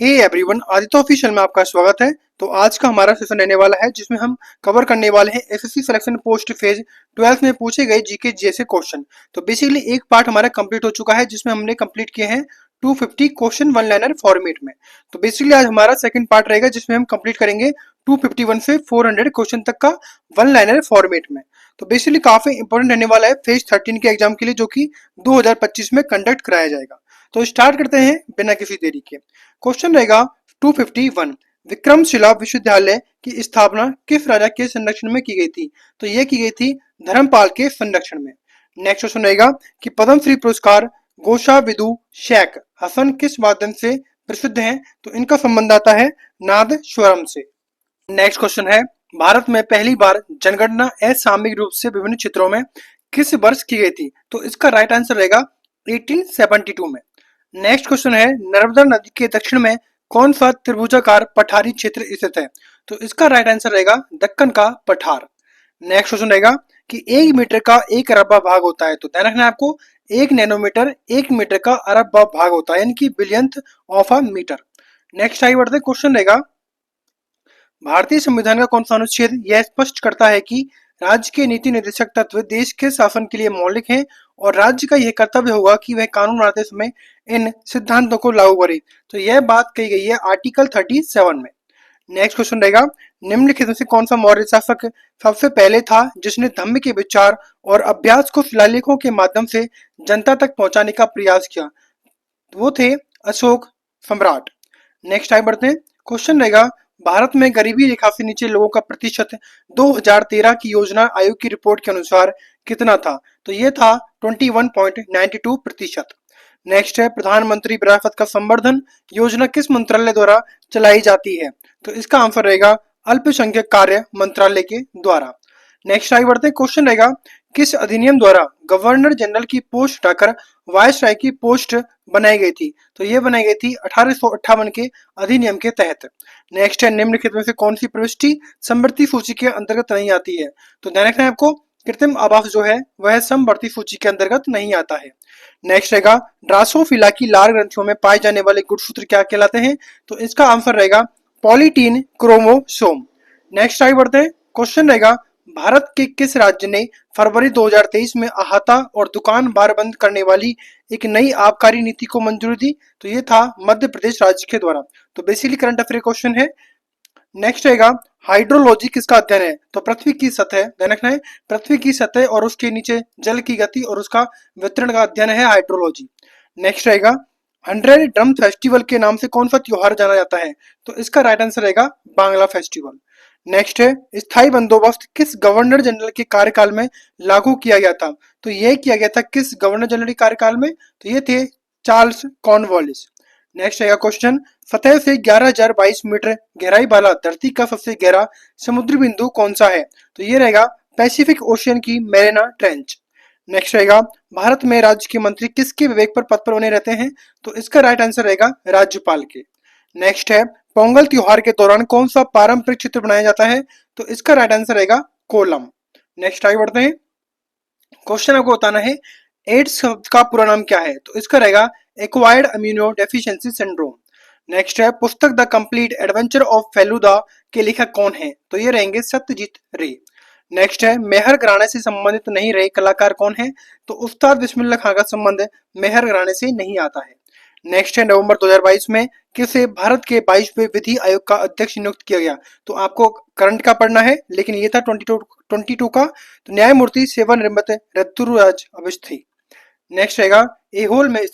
Hey everyone, Aditya official में आपका स्वागत है। तो आज का हमारा सेशन रहने वाला है जिसमें हम कवर करने वाले हैं एसएससी सिलेक्शन पोस्ट फेज 12 में पूछे गए जीके जैसे क्वेश्चन। तो बेसिकली एक पार्ट हमारा कंप्लीट हो चुका है जिसमें हमने कंप्लीट किए हैं 250 क्वेश्चन वन लाइनर फॉर्मेट में। तो बेसिकली आज हमारा सेकंड पार्ट रहेगा जिसमें हम कंप्लीट करेंगे 251 से 400 क्वेश्चन तक का वन लाइनर फॉर्मेट में। तो बेसिकली काफी इंपॉर्टेंट रहने वाला है फेज 13 के एग्जाम के लिए, जो कि 2025 में कंडक्ट कराया जाएगा। तो स्टार्ट करते हैं बिना किसी देरी के। क्वेश्चन रहेगा 251, विक्रमशिला विश्वविद्यालय की स्थापना किस राजा के संरक्षण में की गई थी? तो यह की गई थी धर्मपाल के संरक्षण में। नेक्स्ट क्वेश्चन रहेगा कि पद्म श्री पुरस्कार गोशाविदु शेख हसन किस माध्यम से प्रसिद्ध हैं? तो इनका संबंध आता है नाद स्वरम से। नेक्स्ट क्वेश्चन है, भारत में पहली बार जनगणना असामयिक रूप से विभिन्न क्षेत्रों में किस वर्ष की गई थी? तो इसका राइट आंसर रहेगा 1872 में। नेक्स्ट क्वेश्चन है, नर्मदा नदी के दक्षिण में कौन सा त्रिभुजाकार पठारी क्षेत्र स्थित है? तो इसका राइट आंसर रहेगा दक्कन का पठार। नेक्स्ट क्वेश्चन रहेगा कि 1 मीटर का 1 अरबा भाग होता है। तो ध्यान रखना है आपको, 1 नैनोमीटर 1 मीटर का अरबा भाग होता है, यानी कि billionth of a metre. Next आगे बढ़ते हैं। क्वेश्चन रहेगा, भारतीय संविधान का कौन सा अनुच्छेद यह स्पष्ट करता है कि राज्य के नीति निर्देशक तत्व देश के शासन के लिए मौलिक हैं और राज्य का यह कर्तव्य होगा कि वह कानून बनाते समय इन सिद्धांतों को लागू करे? तो यह बात कही गई है आर्टिकल 37 में। नेक्स्ट क्वेश्चन रहेगा, निम्नलिखित में से कौन सा मौर्य शासक सबसे पहले था जिसने धम्म के विचार और अभ्यास को शिलालेखों के माध्यम से जनता तक पहुंचाने का प्रयास किया? वो थे अशोक सम्राट। नेक्स्ट आगे बढ़ते हैं। क्वेश्चन रहेगा, भारत में गरीबी रेखा से नीचे लोगों का प्रतिशत 2013 की योजना आयोग की रिपोर्ट के अनुसार कितना था? तो ये था 21.92%। नेक्स्ट है, प्रधानमंत्री विरासत का संवर्धन योजना किस मंत्रालय द्वारा चलाई जाती है? तो इसका आंसर रहेगा अल्पसंख्यक कार्य मंत्रालय के द्वारा। नेक्स्ट आगे बढ़ते हैं। क्वेश्चन रहेगा, किस अधिनियम द्वारा गवर्नर जनरल की पोस्ट हटाकर वायसराय की पोस्ट बनाई गई थी? तो ये बनाई गई थी 1858 के अधिनियम के तहत। नेक्स्ट है, निम्नलिखित में से कौन सी प्रविष्टि समवर्ती सूची के अंतर्गत नहीं आती है? तो ध्यान रखना है आपको, कृत्रिम आवास जो है वह समवर्ती सूची के अंतर्गत नहीं आता है। नेक्स्ट रहेगा, ड्रासोफिला की लार ग्रंथियों में पाए जाने वाले गुणसूत्र क्या कहलाते हैं? तो इसका आंसर रहेगा पॉलीटीन क्रोमोसोम। नेक्स्ट आगे बढ़ते हैं। क्वेश्चन रहेगा, भारत के किस राज्य ने फरवरी 2023 में अहाता और दुकान बार बंद करने वाली एक नई आबकारी नीति को मंजूरी दी? तो ये था मध्य प्रदेश राज्य के द्वारा। तो बेसिकली करंट अफेयर क्वेश्चन है। नेक्स्ट रहेगा, हाइड्रोलॉजी किसका अध्ययन है? तो पृथ्वी की सतह, ध्यान रखना है, पृथ्वी की सतह और उसके नीचे जल की गति और उसका वितरण का अध्ययन है हाइड्रोलॉजी। नेक्स्ट रहेगा, 100 ड्रम फेस्टिवल के नाम से कौन सा त्योहार जाना जाता है? तो इसका राइट आंसर रहेगा बांग्ला फेस्टिवल। नेक्स्ट है, स्थायी बंदोबस्त किस गवर्नर जनरल के कार्यकाल में लागू किया गया था? तो यह किया गया था किस गवर्नर जनरल के कार्यकाल में? तो ये थे चार्ल्स कॉर्नवालिस। नेक्स्ट है क्वेश्चन, सतह से 11,022 मीटर गहराई वाला धरती का सबसे गहरा समुद्री बिंदु कौन सा है? तो ये रहेगा पैसिफिक ओशियन की मैरिना ट्रेंच। नेक्स्ट रहेगा, भारत में राज्य के मंत्री किसके विवेक पर पद पर बने रहते हैं? तो इसका राइट आंसर रहेगा राज्यपाल के। नेक्स्ट है, पोंगल त्योहार के दौरान कौन सा पारंपरिक चित्र बनाया जाता है? तो इसका राइट आंसर रहेगा कोलम। नेक्स्ट आगे बढ़ते हैं। क्वेश्चन आपको बताना है, एड्स शब्द का पूरा नाम क्या है? तो इसका रहेगा acquired immuno deficiency syndrome. Next है, पुस्तक the complete adventure of Feluda के लेखक कौन है? तो ये रहेंगे सत्यजीत रे। नेक्स्ट है, मेहर घराने से संबंधित नहीं रहे कलाकार कौन है? तो उस्ताद बिस्मिल्लाह खां का संबंध मेहर घराने से नहीं आता है। नेक्स्ट है, नवंबर 2022 में किसे भारत के 22वें विधि आयोग का अध्यक्ष नियुक्त किया गया? तो आपको करंट का पढ़ना है, लेकिन ये था 22 का। तो न्यायमूर्ति सेवानिवृत्त ऋतुराज अवस्थी। नेक्स्ट रहेगा, एहोल में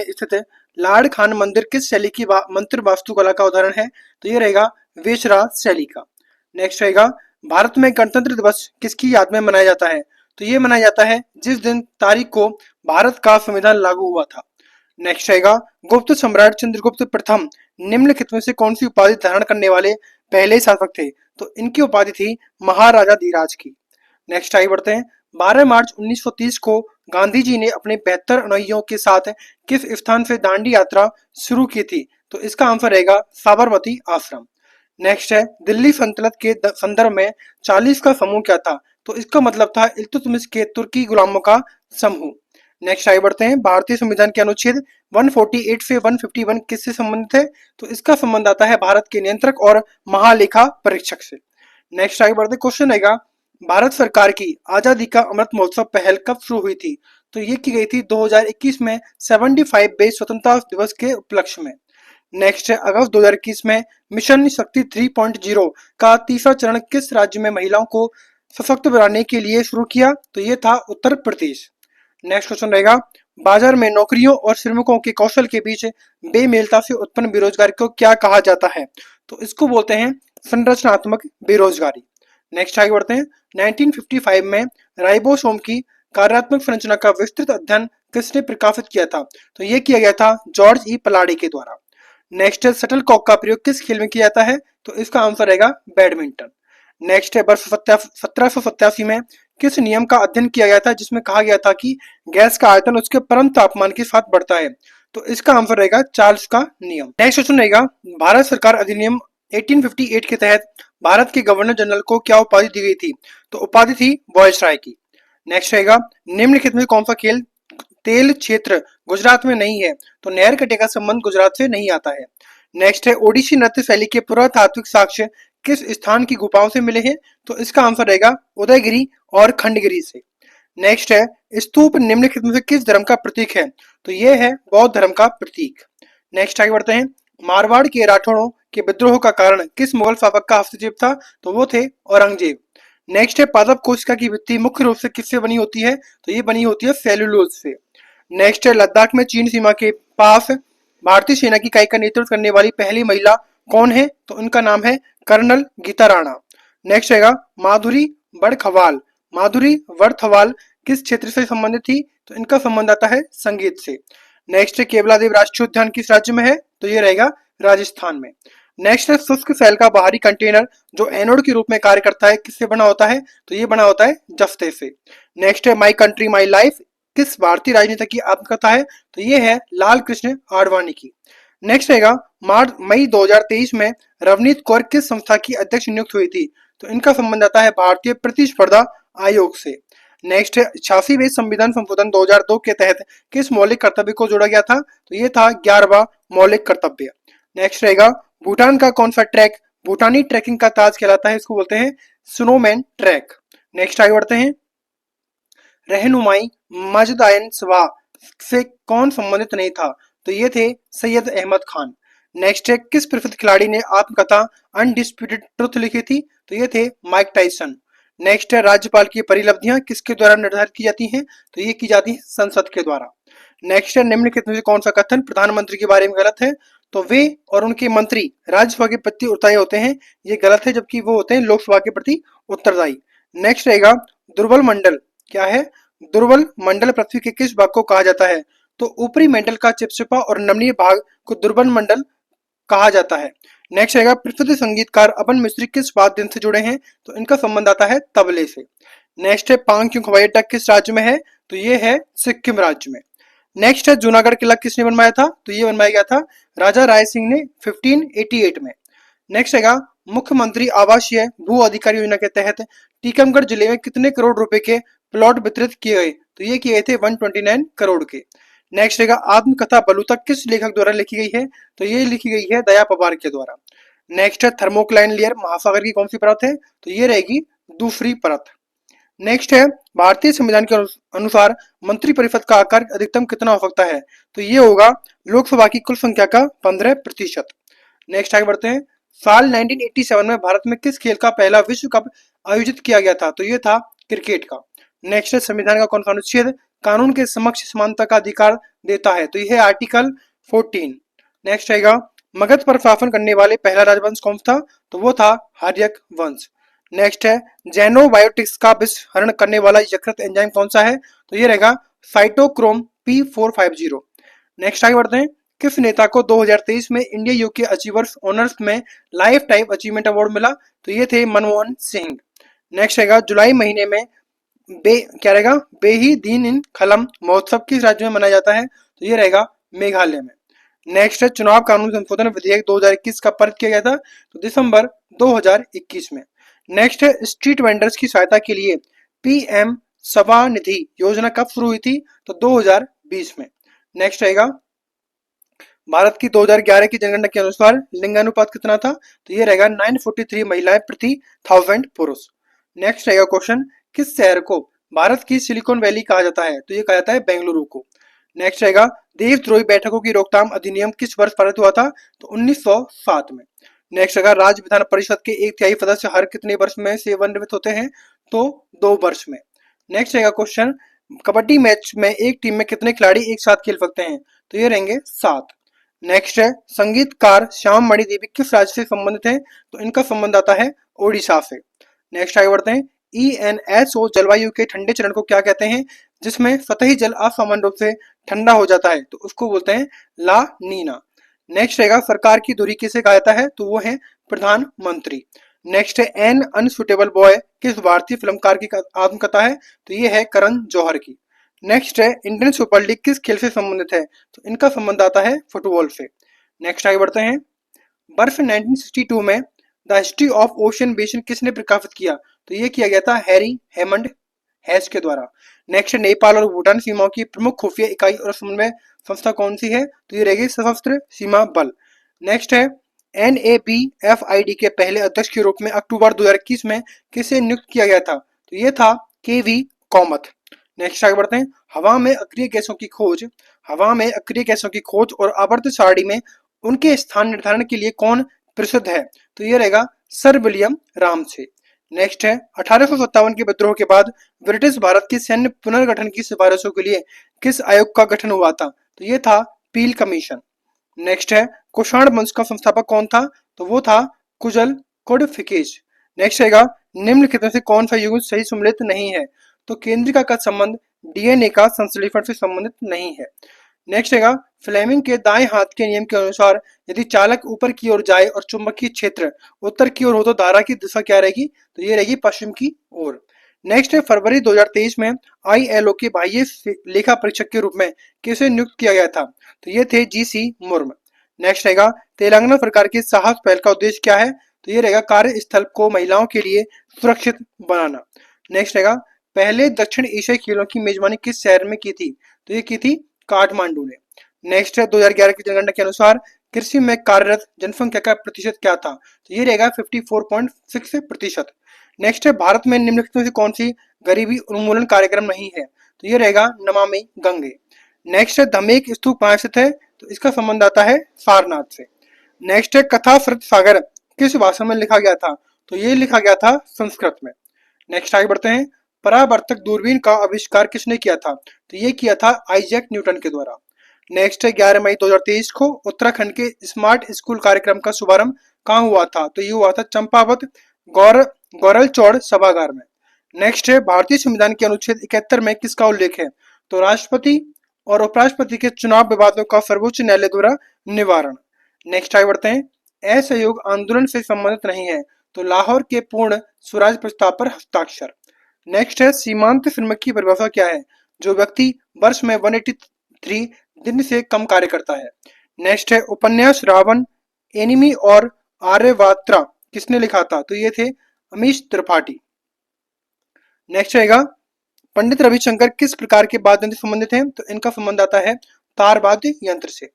स्थित लार्ड खान मंदिर किस शैली की मंत्र वास्तुकला का उदाहरण है? तो ये रहेगा वेशरा शैली का। नेक्स्ट रहेगा, भारत में गणतंत्र दिवस किसकी याद में मनाया जाता है? तो ये मनाया जाता है जिस दिन तारीख को भारत का संविधान लागू हुआ था। नेक्स्ट रहेगा, गुप्त सम्राट चंद्रगुप्त प्रथम निम्नलिखित में से कौन सी उपाधि धारण करने वाले पहले शासक थे? तो इनकी उपाधि थी महाराजा धीराज की। नेक्स्ट आगे बढ़ते हैं। 12 मार्च 1930 को गांधी जी ने अपने 72 अनुयायियों के साथ किस स्थान से दांडी यात्रा शुरू की थी? तो इसका आंसर रहेगा साबरमती आश्रम। नेक्स्ट है, दिल्ली सल्तनत के संदर्भ में 40 का समूह क्या था? तो इसका मतलब था इल्तुतमिश के तुर्की गुलामों का समूह। नेक्स्ट आगे बढ़ते हैं, भारतीय संविधान के अनुच्छेद 148 से 151 किससे संबंधित है? तो इसका संबंध आता है भारत के नियंत्रक और महालेखा परीक्षक से। नेक्स्ट आगे बढ़ते, क्वेश्चन रहेगा, भारत सरकार की आजादी का अमृत महोत्सव पहल कब शुरू हुई थी? तो ये की गई थी 2021 में 75वें स्वतंत्रता दिवस के उपलक्ष्य में। नेक्स्ट है, अगस्त 2021 में मिशन शक्ति 3.0 का तीसरा चरण किस राज्य में महिलाओं को सशक्त बनाने के लिए शुरू किया? तो ये था उत्तर प्रदेश। नेक्स्ट क्वेश्चन रहेगा, बाजार में नौकरियों और श्रमिकों के कौशल के बीच बेमेलता से उत्पन्न बेरोजगारी को क्या कहा जाता है? तो इसको बोलते हैं संरचनात्मक बेरोजगारी। नेक्स्ट आगे बढ़ते हैं, 1955 में राइबोसोम की कार्यात्मक संरचना का विस्तृत अध्ययन किसने प्रकाशित किया था? तो यह किया गया था जॉर्ज ई पलाडी के द्वारा। नेक्स्ट है, शटल कॉक का प्रयोग किस खेल में किया जाता है? तो इसका आंसर रहेगा बैडमिंटन। नेक्स्ट है, वर्ष 1787 में किस नियम का अध्ययन किया गया था जिसमें कहा गया था कि गैस का आयतन उसके परम तापमान के साथ बढ़ता है? तो इसका आंसर रहेगा चार्ल्स का नियम। नेक्स्ट क्वेश्चन रहेगा, भारत सरकार अधिनियम 1858 के तहत भारत के गवर्नर जनरल को क्या उपाधि दी गई थी? तो उपाधि थी वॉयसराय की। नेक्स्ट रहेगा, निम्नलिखित में कौन सा खेल तेल क्षेत्र गुजरात में नहीं है? तो नहर कटे का संबंध गुजरात से नहीं आता है। नेक्स्ट है, ओडिसी नृत्य शैली के पुरातात्विक साक्ष्य किस स्थान की गुफाओं से मिले हैं? तो इसका आंसर रहेगा उदयगिरी और खंडगिरी से। नेक्स्ट है, स्तूप निम्नलिखित में से किस धर्म का प्रतीक है? तो यह है बौद्ध धर्म का प्रतीक। नेक्स्ट आगे बढ़ते हैं, मारवाड़ के राठौड़ों के विद्रोह का कारण किस मुगल शासक का हस्तक्षेप था? तो वो थे औरंगजेब। नेक्स्ट है, पादप कोशिका की भित्ति मुख्य रूप से किससे बनी होती है? तो ये बनी होती है सेल्यूलोज से। नेक्स्ट है, लद्दाख में चीन सीमा के पास भारतीय सेना की इकाई का नेतृत्व करने वाली पहली महिला कौन है? तो उनका नाम है कर्नल गीता राणा। नेक्स्ट रहेगा, माधुरी बड़खवाल। माधुरी बड़थवाल किस क्षेत्र से संबंधित थी? तो इनका संबंध आता है संगीत से। नेक्स्ट है, केवलादेव राष्ट्रीय उद्यान किस राज्य में है? तो ये रहेगा राजस्थान में। नेक्स्ट है, शुष्क सेल का बाहरी कंटेनर जो एनोड के रूप में कार्य करता है किससे बना होता है? तो ये बना होता है जफ्ते से। नेक्स्ट है, माई कंट्री माई लाइफ किस भारतीय राजनेता की आत्मकथा है? तो ये है लाल कृष्ण आडवाणी की। नेक्स्ट रहेगा, मई 2023 में रवनीत कौर किस संस्था की अध्यक्ष नियुक्त हुई थी? तो इनका संबंध आता है भारतीय प्रतिस्पर्धा आयोग से। नेक्स्ट है, 86वें संविधान संशोधन 2002 के तहत किस मौलिक कर्तव्य को जोड़ा गया था? तो ये था 11वां मौलिक कर्तव्य। नेक्स्ट रहेगा, भूटान का कौन सा ट्रैक भूटानी ट्रैकिंग का ताज कहलाता है? इसको बोलते हैं स्नोमैन ट्रैक। नेक्स्ट आगे बढ़ते हैं, रहनुमाई मजदायन सवा से कौन संबंधित नहीं था? तो ये थे सैयद अहमद खान। नेक्स्ट है, किस प्रसिद्ध खिलाड़ी ने आत्मकथा अनडिस्प्यूटेड ट्रुथ लिखी थी? तो ये थे माइक टाइसन। नेक्स्ट है, राज्यपाल की परिलब्धियां किसके द्वारा निर्धारित की जाती हैं? तो ये की जाती है संसद के द्वारा। नेक्स्ट है, निम्नलिखित में से कौन सा कथन प्रधानमंत्री के बारे में गलत है? तो वे और उनके मंत्री राज्यसभा के प्रति उत्तरदायी होते हैं, ये गलत है, जबकि वो होते हैं लोकसभा के प्रति उत्तरदायी। नेक्स्ट रहेगा, दुर्बल मंडल क्या है? दुर्बल मंडल पृथ्वी के किस भाग को कहा जाता है? तो ऊपरी मंडल का चिपचिपा और नमनीय भाग को दुर्बल मंडल कहा जाता है। नेक्स्ट रहेगा, प्रसिद्ध संगीतकार अबन मिश्री किस वाद्य यंत्र से जुड़े हैं? तो इनका संबंध आता है तबले से। नेक्स्ट है, पांगक्योंग हवाई अड्डा किस राज्य में है? तो ये है सिक्किम राज्य में। नेक्स्ट है, जूनागढ़ किला किसने बनवाया था? तो ये बनवाया गया था राजा राय सिंह ने 1588 में। नेक्स्ट हैगा, मुख्यमंत्री आवासीय भू अधिकार योजना के तहत टीकमगढ़ जिले में कितने करोड़ रुपए के प्लॉट वितरित किए गए? तो ये किए थे 129 करोड़ के। नेक्स्ट रहेगा, आत्मकथा बलूतक किस लेखक द्वारा लिखी गई है? तो ये लिखी गई है दया पवार के द्वारा। नेक्स्ट है, थर्मोक्लाइन लेयर महासागर की कौन सी परत है? तो ये रहेगी दूसरी परत। नेक्स्ट है, भारतीय संविधान के अनुसार मंत्रिपरिषद का आकार अधिकतम कितना हो सकता है? तो ये होगा लोकसभा की कुल संख्या का 15%। नेक्स्ट आगे बढ़ते हैं, साल 1987 में भारत में किस खेल का पहला विश्व कप आयोजित किया गया था? तो ये था क्रिकेट का। नेक्स्ट है, संविधान का कौन सा अनुच्छेद कानून के समक्ष समानता का अधिकार देता है? तो यह है आर्टिकल 14। नेक्स्ट रहेगा, मगध पर शासन करने वाले पहला राजवंश कौन था? तो वो था हर्यक वंश। नेक्स्ट है, जेनोबायोटिक्स का विषहरण करने वाला यकृत एंजाइम कौन सा है? तो ये रहेगा साइटोक्रोम P450। नेक्स्ट आगे बढ़ते हैं, किस नेता को 2023 में इंडिया यूके अचीवर्स ऑनर्स में लाइफ टाइम अचीवमेंट अवार्ड मिला? तो ये थे मनमोहन सिंह। नेक्स्ट रहेगा, जुलाई महीने में क्या रहेगा बेही दीन इन खलम महोत्सव किस राज्य में मनाया जाता है? तो ये रहेगा मेघालय में। नेक्स्ट है, चुनाव कानून संशोधन विधेयक 2021 का पारित किया गया था? तो दिसंबर 2021 में। नेक्स्ट है, स्ट्रीट वेंडर्स की सहायता के लिए PM सभा निधि योजना कब शुरू हुई थी? तो 2020 में। नेक्स्ट रहेगा, भारत की 2011 की जनगणना के अनुसार लिंगानुपात कितना था? तो ये रहेगा 943 महिलाएं प्रति 1000 पुरुष। नेक्स्ट रहेगा क्वेश्चन, किस शहर को भारत की सिलिकॉन वैली कहा जाता है? तो ये कहा जाता है बेंगलुरु को। नेक्स्ट रहेगा, देशद्रोही बैठकों की रोकथाम अधिनियम किस वर्ष पारित हुआ था? तो 1907 में। नेक्स्ट रहेगा, राज्य विधान परिषद के 1/3 सदस्य हर कितने वर्ष में सेवानिवृत्त होते हैं? तो 2 वर्ष में। नेक्स्ट रहेगा क्वेश्चन, कबड्डी मैच में एक टीम में कितने खिलाड़ी एक साथ खेल सकते हैं? तो ये रहेंगे 7। नेक्स्ट है, संगीतकार श्याम मणि देवी किस राज्य से संबंधित हैं? तो इनका संबंध आता है ओडिशा से। नेक्स्ट आगे बढ़ते हैं, ENSO जलवायु के ठंडे चरण को क्या कहते हैं? जिसमें सतही जल असामान्य रूप से ठंडा हो जाता है, तो उसको बोलते हैं ला नीना। नेक्स्ट रहेगा, सरकार की धुरी किसे कहा जाता है? तो वो है प्रधानमंत्री। नेक्स्ट है, एन अनसुटेबल बॉय किस भारतीय फिल्मकार की आत्मकथा है? तो ये है करण जौहर की। नेक्स्ट है, इंडियन सुपर लीग किस खेल से संबंधित है? तो इनका संबंध आता है फुटबॉल से। नेक्स्ट आगे बढ़ते हैं, वर्ष 1962 में the history of ocean basin किसने प्रकाशित किया? तो ये किया गया था हैरी हेमंड हैस के द्वारा। नेक्स्ट, नेपाल और भूटान सीमाओं की प्रमुख खुफिया इकाई और समन्वय संस्था कौन सी है? तो ये रहेगी सशस्त्र सीमा बल। नेक्स्ट है, NABFID के पहले अध्यक्ष के रूप में अक्टूबर 2021 में किसे नियुक्त किया गया था? तो ये था KV कौमथ। नेक्स्ट आगे बढ़ते हैं, हवा में अक्रिय गैसों की खोज और आवर्त सारणी में उनके स्थान निर्धारण के लिए कौन प्रसिद्ध है? तो ये रहेगा सर विलियम रामसे। नेक्स्ट है, 1857 के विद्रोह के बाद ब्रिटिश भारत की सैन्य पुनर्गठन की सिफारिशों के लिए किस आयोग का गठन हुआ था? तो ये था पील कमीशन। नेक्स्ट है, कुषाण वंश का संस्थापक कौन था? तो वो था कुजल कोडफिकेश। नेक्स्ट रहेगा, निम्नलिखित में से कौन सा युग्म सही सम्मिलित नहीं है? तो केंद्रिका का संबंध DNA का संश्लेषण से संबंधित नहीं है। नेक्स्ट रहेगा, फ्लेमिंग के दाएं हाथ के नियम के अनुसार यदि चालक ऊपर की ओर जाए और चुंबकीय क्षेत्र उत्तर की ओर हो तो धारा की दिशा क्या रहेगी? तो ये रहेगी पश्चिम की ओर। नेक्स्ट है, फरवरी 2023 में ILO के बाह्य लेखा परीक्षक के रूप में किसे नियुक्त किया गया था? तो ये थे GC मुर्मू। नेक्स्ट रहेगा, तेलंगाना सरकार की साहस पहल का उद्देश्य क्या है? तो ये रहेगा कार्यस्थल को महिलाओं के लिए सुरक्षित बनाना। नेक्स्ट रहेगा, पहले दक्षिण एशियाई खेलों की मेजबानी किस शहर में की थी? तो ये की थी काठमांडू ने। नेक्स्ट है, 2011 की जनगणना के अनुसार कृषि में कार्यरत जनसंख्या का प्रतिशत क्या था? तो ये रहेगा 54.6%। नेक्स्ट है, भारत में निम्नलिखित में से कौन सी गरीबी उन्मूलन कार्यक्रम नहीं है? तो ये रहेगा नमामि गंगे। नेक्स्ट है, धमेक स्तूप कहाँ स्थित है? तो इसका संबंध आता है सारनाथ से। नेक्स्ट है, कथा सृत सागर किस भाषा में लिखा गया था? तो ये लिखा गया था संस्कृत में। नेक्स्ट आगे बढ़ते हैं, परावर्तक दूरबीन का आविष्कार किसने किया था? तो ये किया था आइजैक न्यूटन के द्वारा। नेक्स्ट है, 11 मई 2023 को उत्तराखंड के स्मार्ट स्कूल कार्यक्रम का शुभारंभ कहाँ हुआ था? तो ये हुआ था चंपावत गौरलचौड़ सभागार में। नेक्स्ट है, भारतीय संविधान के अनुच्छेद 71 में किसका उल्लेख है? तो राष्ट्रपति और उपराष्ट्रपति के चुनाव विवादों का सर्वोच्च न्यायालय द्वारा निवारण। नेक्स्ट आगे बढ़ते हैं, असहयोग आंदोलन से संबंधित नहीं है, तो लाहौर के पूर्ण स्वराज प्रस्ताव पर हस्ताक्षर। नेक्स्ट है, सीमांत श्रम की परिभाषा क्या है? जो व्यक्ति वर्ष में 183 दिन से कम कार्य करता है। नेक्स्ट है, उपन्यास रावण एनिमी और आर्यवात्रा किसने लिखा था? तो ये थे अमीश त्रिपाठी। नेक्स्ट रहेगा, पंडित रविशंकर किस प्रकार के वाद्य यंत्र से संबंधित हैं? तो इनका संबंध आता है तार वाद्य यंत्र से।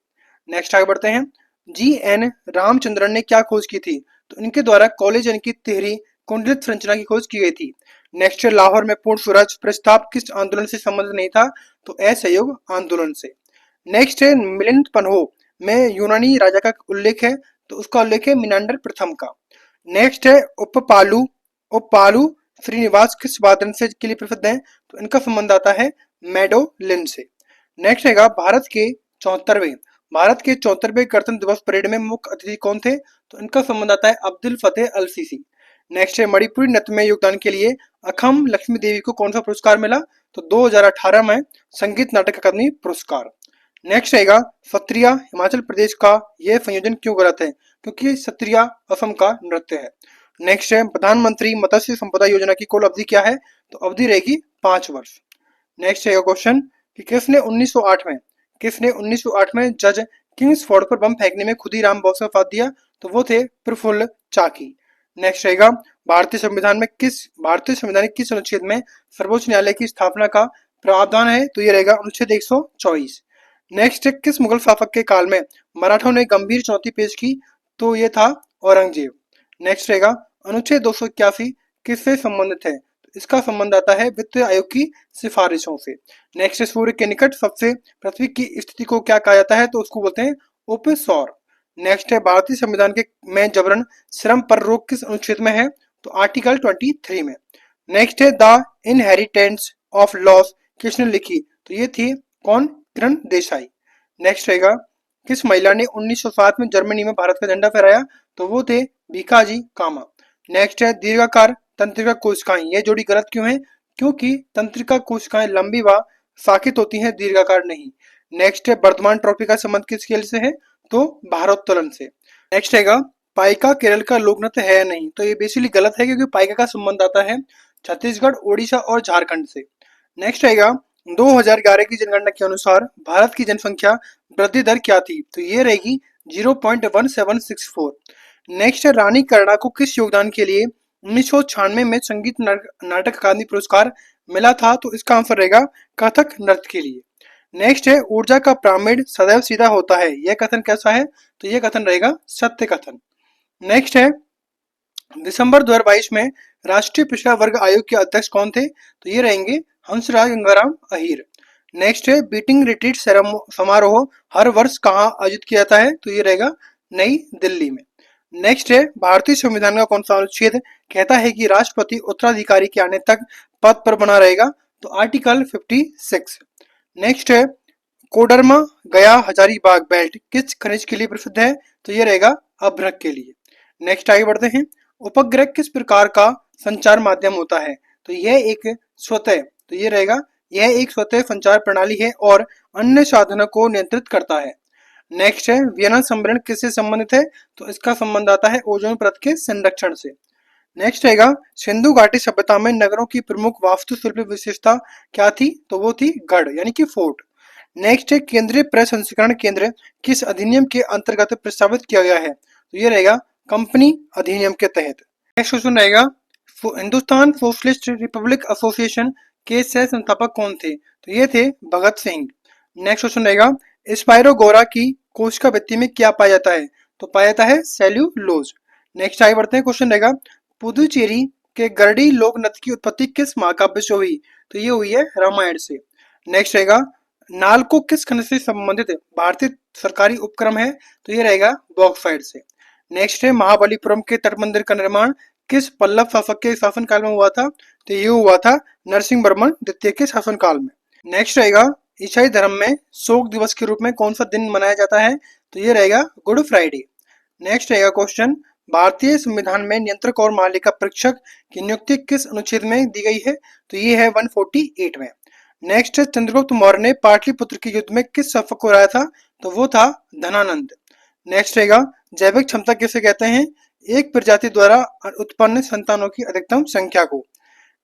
नेक्स्ट आगे बढ़ते हैं, GN रामचंद्रन ने क्या खोज की थी? तो इनके द्वारा कोलेजन की तिहरी कुंडलित संरचना की खोज की गई थी। नेक्स्ट, लाहौर में पूर्ण स्वराज प्रस्ताव किस आंदोलन से संबंधित नहीं था? तो असहयोग आंदोलन से। नेक्स्ट है, मिलिंद पन्हो में यूनानी राजा का उल्लेख है, तो उसका उल्लेख है मिनांडर प्रथम का। नेक्स्ट है, उपपालू श्रीनिवास किस वादन से के लिए प्रसिद्ध हैं? तो इनका संबंध आता है मैडोलिन से। नेक्स्ट रहेगा, भारत के 74वें गणतंत्र दिवस परेड में मुख्य अतिथि कौन थे? तो इनका संबंध आता है अब्दुल फतेह अल सीसी। नेक्स्ट है, मणिपुरी नृत्य में योगदान के लिए अखम लक्ष्मी देवी को कौन सा पुरस्कार मिला? तो 2018 में संगीत नाटक अकादमी पुरस्कार। नेक्स्ट रहेगा, सत्रिया हिमाचल प्रदेश का यह संयोजन क्यों गलत है? क्योंकि सत्रिया असम का नृत्य है। नेक्स्ट है, प्रधानमंत्री मत्स्य संपदा योजना की कुल अवधि क्या है? तो अवधि रहेगी 5 वर्ष। नेक्स्ट है क्वेश्चन कि किसने 1908 में जज किंग्सफोर्ड पर बम फेंकने में खुदीराम बोस का साथ दिया? तो वो थे प्रफुल्ल चाकी। नेक्स्ट रहेगा, भारतीय संविधान के किस अनुच्छेद में सर्वोच्च न्यायालय की स्थापना का प्रावधान है? तो ये रहेगा अनुच्छेद 124। नेक्स्ट है, किस मुगल शासक के काल में मराठों ने गंभीर चुनौती पेश की? तो ये था औरंगजेब। नेक्स्ट रहेगा, अनुच्छेद 281 किससे संबंधित है? तो इसका संबंध आता है वित्त आयोग की सिफारिशों से। नेक्स्ट है, सूर्य के निकट सबसे पृथ्वी की स्थिति को क्या कहा जाता है? तो उसको बोलते हैं उपसौर। नेक्स्ट है, भारतीय संविधान के में जबरन श्रम पर रोक किस अनुच्छेद में है? तो आर्टिकल 23 में। नेक्स्ट है, द इनहेरिटेंस ऑफ लॉस किसने लिखी? तो ये थी कौन? किरण देसाई। नेक्स्ट रहेगा, किस महिला ने 1907 में जर्मनी में भारत का झंडा फहराया? तो वो थे भीखाजी कामा। नेक्स्ट है, दीर्घाकार तंत्रिका कोशिकाएं, ये जोड़ी गलत क्यों है? क्योंकि तंत्रिका कोशिकाएं लंबी व शाखित होती हैं, दीर्घाकार नहीं। नेक्स्ट है, वर्धमान ट्रॉफी का संबंध किस खेल से है? तो भारोत्तोलन से। नेक्स्ट रहेगा, पाइका केरल का लोक नृत्य है या नहीं? तो ये बेसिकली गलत है, क्योंकि पाइका का संबंध आता है छत्तीसगढ़, ओडिशा और झारखंड से। नेक्स्ट रहेगा, 2011 की जनगणना के अनुसार भारत की जनसंख्या वृद्धि दर क्या थी? तो ये रहेगी 0.1764। नेक्स्ट है, रानी कर्णा को किस योगदान के लिए 1996 में संगीत नाटक अकादमी पुरस्कार मिला था? तो इसका आंसर रहेगा कथक नृत्य के लिए। नेक्स्ट है, ऊर्जा का पिरामिड सदैव सीधा होता है, यह कथन कैसा है? तो यह कथन रहेगा सत्य कथन। नेक्स्ट है, दिसंबर 2022 में राष्ट्रीय पिछड़ा वर्ग आयोग के अध्यक्ष कौन थे? तो ये रहेंगे हंसराज गंगाराम अहीर। नेक्स्ट है, बीटिंग रिट्रीट समारोह हर वर्ष कहाँ आयोजित किया जाता है? तो ये रहेगा नई दिल्ली में। नेक्स्ट है, भारतीय संविधान का कौन सा अनुच्छेद कहता है कि राष्ट्रपति उत्तराधिकारी के आने तक पद पर बना रहेगा? तो आर्टिकल 56। नेक्स्ट है, कोडरमा गया हजारीबाग बेल्ट किस खनिज के लिए प्रसिद्ध है? तो ये रहेगा अभ्रक के लिए। नेक्स्ट आगे बढ़ते हैं, उपग्रह किस प्रकार का संचार माध्यम होता है? तो यह एक स्वतः तो ये रहेगा, यह एक स्वतः संचार प्रणाली है और अन्य साधनों को नियंत्रित करता है। नेक्स्ट है, वियना सम्मेलन किससे संबंधित है? तो इसका संबंध आता है ओजोन परत के संरक्षण से। नेक्स्ट रहेगा, सिंधु घाटी सभ्यता में नगरों की प्रमुख वास्तुशिल्प विशेषता क्या थी? तो वो थी गढ़ यानी कि फोर्ट। नेक्स्ट है, केंद्रीय प्रसंस्करण केंद्र किस अधिनियम के अंतर्गत प्रस्तावित किया गया है? तो ये रहेगा कंपनी अधिनियम के तहत। नेक्स्ट क्वेश्चन रहेगा, हिंदुस्तान सोशलिस्ट रिपब्लिक एसोसिएशन के सह संस्थापक कौन थे? तो ये थे भगत सिंह। नेक्स्ट क्वेश्चन रहेगा, स्पाइरोगोरा की कोशिका भित्ति में क्या पाया जाता है? तो पाया जाता है सेल्यूलोज। नेक्स्ट आगे बढ़ते हैं, क्वेश्चन रहेगा, पुदुचेरी के गरडी लोक नृत्य की उत्पत्ति किस महाकाव्य से हुई? तो ये हुई है रामायण से। नेक्स्ट रहेगा, नालको किस खनिज से संबंधित भारतीय सरकारी उपक्रम है? तो ये रहेगा बॉक्साइट से। नेक्स्ट है, महाबलीपुरम के तट मंदिर का निर्माण किस पल्लव शासक के शासनकाल में हुआ था? तो ये हुआ था नरसिंह वर्मन द्वितीय के शासनकाल में। नेक्स्ट रहेगा, ईसाई धर्म में शोक दिवस के रूप में कौन सा दिन मनाया जाता है? तो ये रहेगा गुड फ्राइडे। नेक्स्ट रहेगा क्वेश्चन, भारतीय संविधान में नियंत्रक और मालिका परीक्षक की नियुक्ति किस अनुच्छेद में दी गई है? तो ये है 148 में। नेक्स्ट है, चंद्रगुप्त मौर्य ने पाटलिपुत्र के युद्ध में किस शासक को हराया था? तो वो था धनानंद। नेक्स्ट रहेगा, जैविक क्षमता किसे कहते हैं? एक प्रजाति द्वारा उत्पन्न संतानों की अधिकतम संख्या को।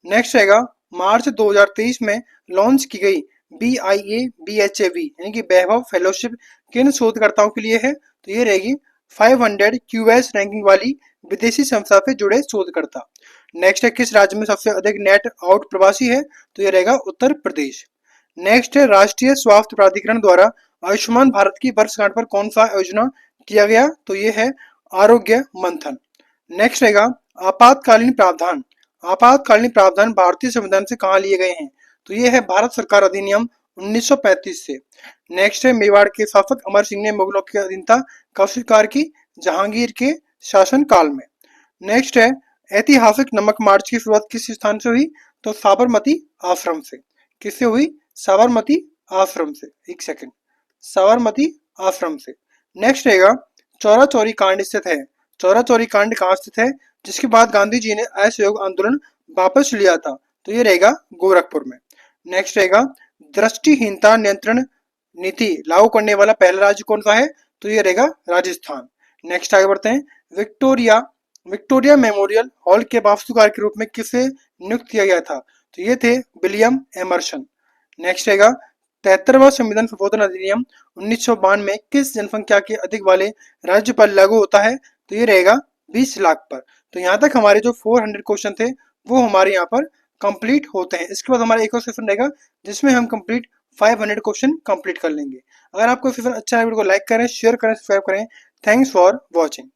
नेक्स्ट रहेगा, मार्च 2023 में लॉन्च की गई BIA-BHAV यानी कि वैभव फेलोशिप किन शोधकर्ताओं के लिए है? तो ये रहेगी 500 QS रैंकिंग वाली विदेशी संस्था से जुड़े शोधकर्ता। नेक्स्ट है, किस राज्य में सबसे अधिक नेट आउट प्रवासी है? तो ये रहेगा उत्तर प्रदेश। नेक्स्ट है, राष्ट्रीय स्वास्थ्य प्राधिकरण द्वारा आयुष्मान भारत की वर्षगांठ पर कौन सा योजना किया गया? तो ये है आरोग्य मंथन। नेक्स्ट रहेगा, आपातकालीन प्रावधान। आपातकालीन प्रावधान भारतीय संविधान से कहाँ लिए गए हैं? तो ये है भारत सरकार अधिनियम 1935 से। नेक्स्ट है, मेवाड़ के शासक अमर सिंह ने मुगलों की अधीनता कब स्वीकार की? जहांगीर के शासन काल में। नेक्स्ट है, ऐतिहासिक नमक मार्च की शुरुआत किस स्थान से हुई? तो साबरमती आश्रम से। किससे हुई? साबरमती आश्रम से। एक सेकंड, साबरमती आश्रम से। नेक्स्ट रहेगा, चौरा चौरी कांड स्थित है। चौरा चौरी कांड कहाँ स्थित है जिसके बाद गांधी जी ने असहयोग आंदोलन वापस लिया था? तो ये रहेगा गोरखपुर में। नेक्स्ट रहेगा, दृष्टिहीनता नियंत्रण नीति लागू करने वाला पहला राज्य कौन सा है? तो ये रहेगा राजस्थान। नेक्स्ट आगे बढ़ते हैं, विक्टोरिया मेमोरियल हॉल के वास्तुकार के रूप में किसे नियुक्त किया गया था? तो ये थे विलियम एमर्सन। नेक्स्ट रहेगा, 73वां संविधान संशोधन अधिनियम 1992 में किस जनसंख्या के अधिक वाले राज्य पर लागू होता है? तो ये रहेगा 20 लाख पर। तो यहाँ तक हमारे जो 400 क्वेश्चन थे वो हमारे यहाँ पर कंप्लीट होते हैं। इसके बाद हमारा एक और सेशन रहेगा जिसमें हम कंप्लीट 500 क्वेश्चन कंप्लीट कर लेंगे। अगर आपको सेशन अच्छा है वीडियो को लाइक करें, शेयर करें, सब्सक्राइब करें। Thanks for watching.